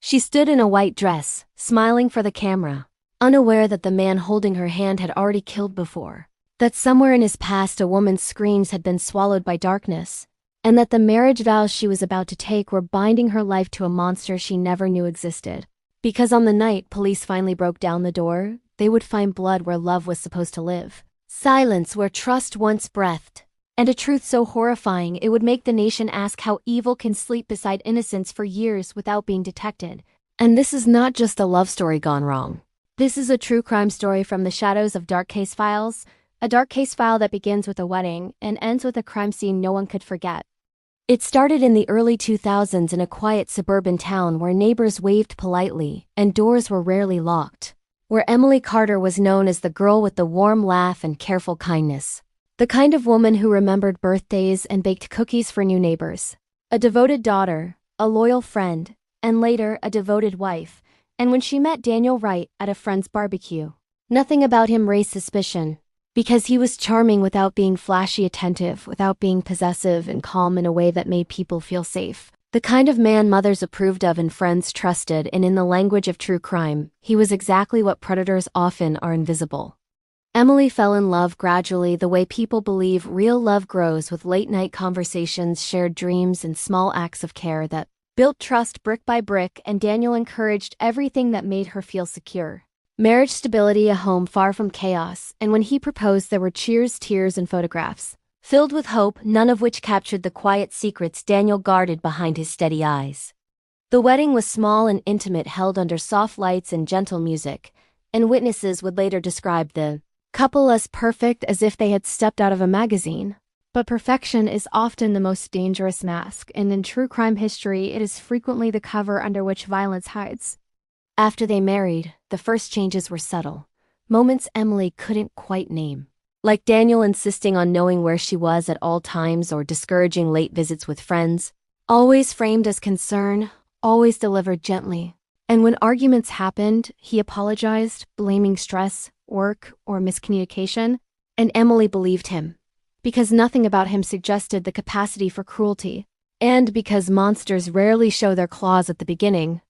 She stood in a white dress, smiling for the camera, unaware that the man holding her hand had already killed before, that somewhere in his past a woman's screams had been swallowed by darkness, and that the marriage vows she was about to take were binding her life to a monster she never knew existed. Because on the night police finally broke down the door, they would find blood where love was supposed to live, silence where trust once breathed, and a truth so horrifying it would make the nation ask how evil can sleep beside innocence for years without being detected. And this is not just a love story gone wrong. This is a true crime story from the shadows of dark case files, a dark case file that begins with a wedding and ends with a crime scene no one could forget. It started in the early 2000s in a quiet suburban town where neighbors waved politely and doors were rarely locked, where Emily Carter was known as the girl with the warm laugh and careful kindness, the kind of woman who remembered birthdays and baked cookies for new neighbors, a devoted daughter, a loyal friend, and later a devoted wife. And when she met Daniel Wright at a friend's barbecue, nothing about him raised suspicion, because he was charming without being flashy attentive, without being possessive and calm in a way that made people feel safe. The kind of man mothers approved of and friends trusted, and in the language of true crime, he was exactly what predators often are: invisible. Emily fell in love gradually, the way people believe real love grows, with late-night conversations, shared dreams, and small acts of care that built trust brick by brick, and Daniel encouraged everything that made her feel secure. Marriage stability, a home far from chaos, and when he proposed there were cheers, tears, and photographs, filled with hope, none of which captured the quiet secrets Daniel guarded behind his steady eyes. The wedding was small and intimate, held under soft lights and gentle music, and witnesses would later describe the couple as perfect, as if they had stepped out of a magazine. But perfection is often the most dangerous mask, and in true crime history, it is frequently the cover under which violence hides. After they married, the first changes were subtle, moments Emily couldn't quite name, like Daniel insisting on knowing where she was at all times or discouraging late visits with friends, always framed as concern, always delivered gently. And when arguments happened, he apologized, blaming stress, work, or miscommunication, and Emily believed him, because nothing about him suggested the capacity for cruelty, and because monsters rarely show their claws at the beginning.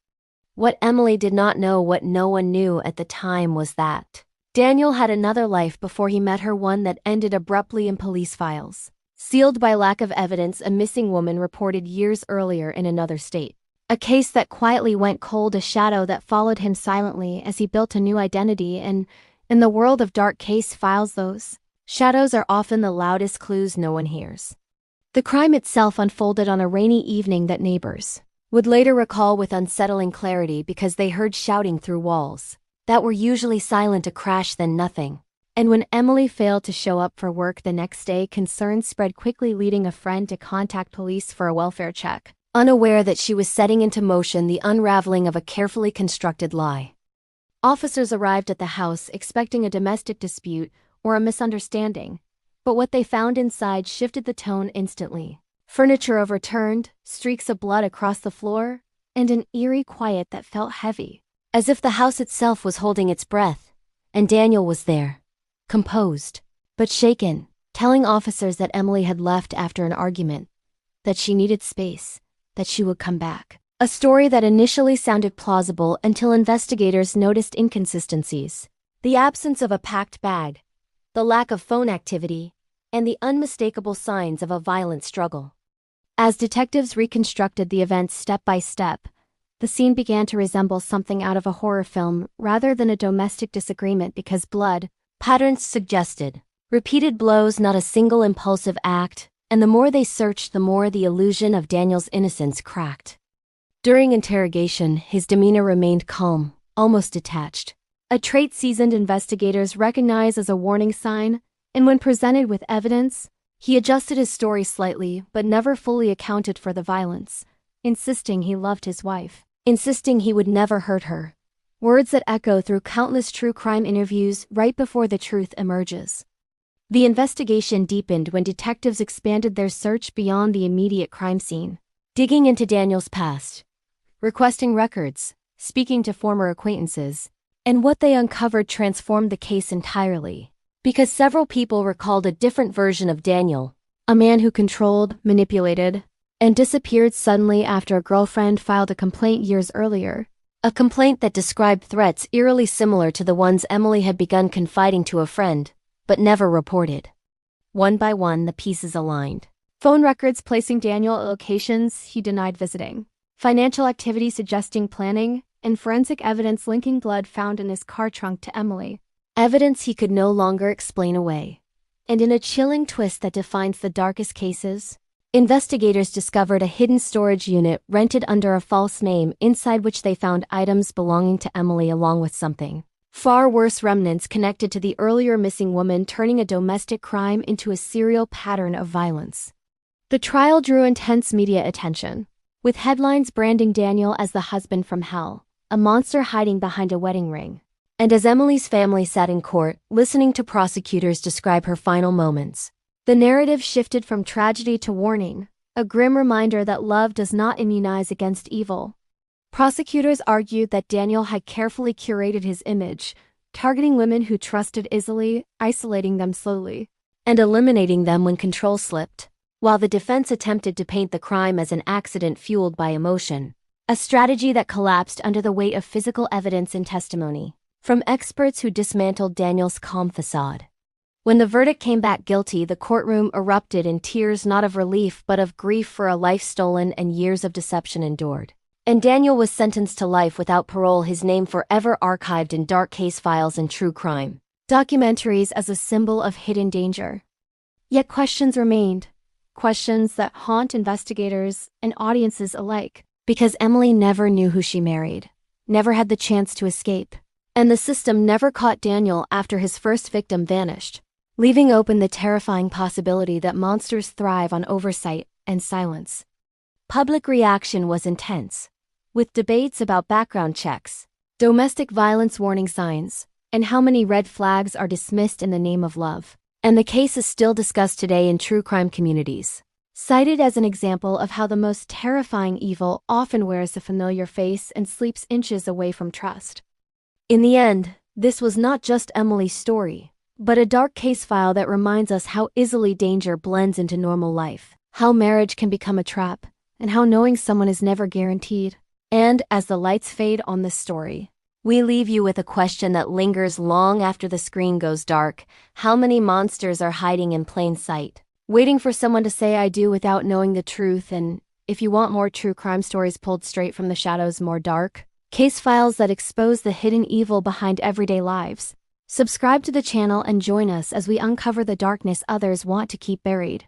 What Emily did not know, what no one knew at the time, was that Daniel had another life before he met her, one that ended abruptly in police files, sealed by lack of evidence, a missing woman reported years earlier in another state. A case that quietly went cold, a shadow that followed him silently as he built a new identity, and in the world of dark case files, those shadows are often the loudest clues no one hears. The crime itself unfolded on a rainy evening that neighbors would later recall with unsettling clarity, because they heard shouting through walls that were usually silent, a crash, then nothing. And when Emily failed to show up for work the next day, concerns spread quickly, leading a friend to contact police for a welfare check, unaware that she was setting into motion the unraveling of a carefully constructed lie. Officers arrived at the house expecting a domestic dispute or a misunderstanding, but what they found inside shifted the tone instantly. Furniture overturned, streaks of blood across the floor, and an eerie quiet that felt heavy, as if the house itself was holding its breath. And Daniel was there, composed, but shaken, telling officers that Emily had left after an argument, that she needed space, that she would come back. A story that initially sounded plausible until investigators noticed inconsistencies: the absence of a packed bag, the lack of phone activity, and the unmistakable signs of a violent struggle. As detectives reconstructed the events step by step, the scene began to resemble something out of a horror film rather than a domestic disagreement, because blood patterns suggested repeated blows, not a single impulsive act, and the more they searched, the more the illusion of Daniel's innocence cracked. During interrogation, his demeanor remained calm, almost detached, a trait seasoned investigators recognize as a warning sign, and when presented with evidence, he adjusted his story slightly but never fully accounted for the violence, insisting he loved his wife, insisting he would never hurt her, words that echo through countless true crime interviews right before the truth emerges. The investigation deepened when detectives expanded their search beyond the immediate crime scene, digging into Daniel's past, requesting records, speaking to former acquaintances, and what they uncovered transformed the case entirely, because several people recalled a different version of Daniel, a man who controlled, manipulated, and disappeared suddenly after a girlfriend filed a complaint years earlier. A complaint that described threats eerily similar to the ones Emily had begun confiding to a friend, but never reported. One by one, the pieces aligned. Phone records placing Daniel at locations he denied visiting, financial activity suggesting planning, and forensic evidence linking blood found in his car trunk to Emily. Evidence he could no longer explain away. And in a chilling twist that defines the darkest cases, investigators discovered a hidden storage unit rented under a false name inside which they found items belonging to Emily along with something far worse, remnants connected to the earlier missing woman, turning a domestic crime into a serial pattern of violence. The trial drew intense media attention, with headlines branding Daniel as the husband from hell, a monster hiding behind a wedding ring. And as Emily's family sat in court, listening to prosecutors describe her final moments, the narrative shifted from tragedy to warning, a grim reminder that love does not immunize against evil. Prosecutors argued that Daniel had carefully curated his image, targeting women who trusted easily, isolating them slowly, and eliminating them when control slipped, while the defense attempted to paint the crime as an accident fueled by emotion, a strategy that collapsed under the weight of physical evidence and testimony from experts who dismantled Daniel's calm facade. When the verdict came back guilty, the courtroom erupted in tears, not of relief but of grief for a life stolen and years of deception endured. And Daniel was sentenced to life without parole, his name forever archived in dark case files and true crime documentaries as a symbol of hidden danger. Yet questions remained, questions that haunt investigators and audiences alike, because Emily never knew who she married, never had the chance to escape, and the system never caught Daniel after his first victim vanished, leaving open the terrifying possibility that monsters thrive on oversight and silence. Public reaction was intense, with debates about background checks, domestic violence warning signs, and how many red flags are dismissed in the name of love. And the case is still discussed today in true crime communities, cited as an example of how the most terrifying evil often wears a familiar face and sleeps inches away from trust. In the end, this was not just Emily's story, but a dark case file that reminds us how easily danger blends into normal life, how marriage can become a trap, and how knowing someone is never guaranteed. And as the lights fade on this story, we leave you with a question that lingers long after the screen goes dark. How many monsters are hiding in plain sight, waiting for someone to say I do without knowing the truth? And if you want more true crime stories pulled straight from the shadows, more dark case files that expose the hidden evil behind everyday lives, subscribe to the channel and join us as we uncover the darkness others want to keep buried.